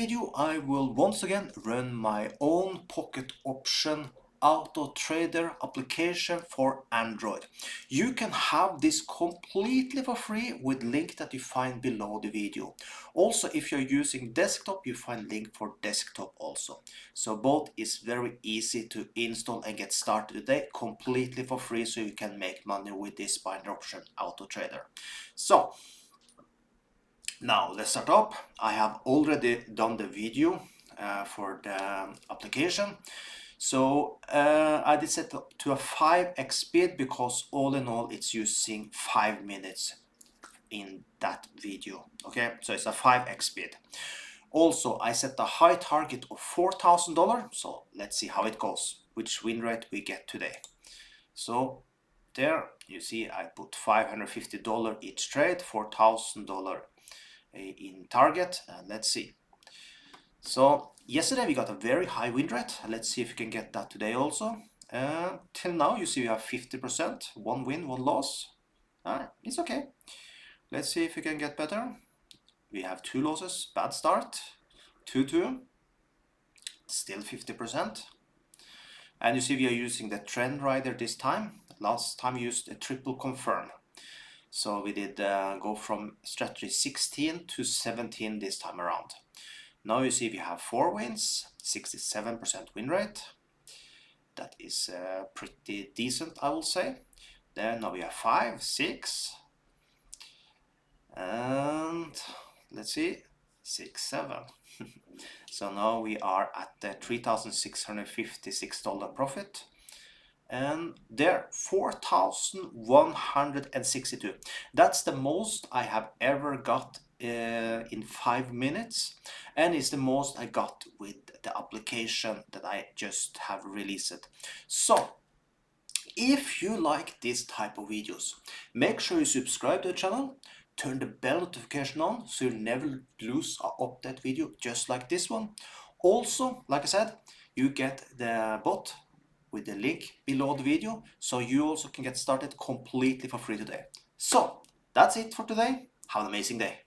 video I will once again run my own pocket option auto trader application for Android. You can have this completely for free with link that you find below the video. Also, if you're using desktop, you find link for desktop also. So both is very easy to install and get started today completely for free, so you can make money with this binary option auto trader. So now let's start up. I have already done the video for the application. So I did set up to a 5x speed because all in all it's using 5 minutes in that video. Okay, so it's a 5x speed. Also, I set a high target of $4,000. So let's see how it goes, which win rate we get today. So there you see I put $550 each trade, $4,000 in target, and let's see. So yesterday we got a very high win rate. Let's see if we can get that today also. Till now you see we have 50%, one win, one loss. It's okay. Let's see if we can get better. We have 2 losses, bad start, 2-2, still 50%. And you see we are using the trend rider this time. Last time we used a triple confirm. So we did go from strategy 16 to 17 this time around. Now you see we have 4 wins, 67% win rate. That is pretty decent, I will say. Then now we have 5, 6, and let's see, 6, 7. So now we are at the $3,656 profit. And there, 4,162. That's the most I have ever got in 5 minutes, and it's the most I got with the application that I just have released. So if you like this type of videos, make sure you subscribe to the channel, turn the bell notification on so you'll never lose an update video just like this one. Also, like I said, you get the bot with the link below the video, so you also can get started completely for free today. So that's it for today. Have an amazing day.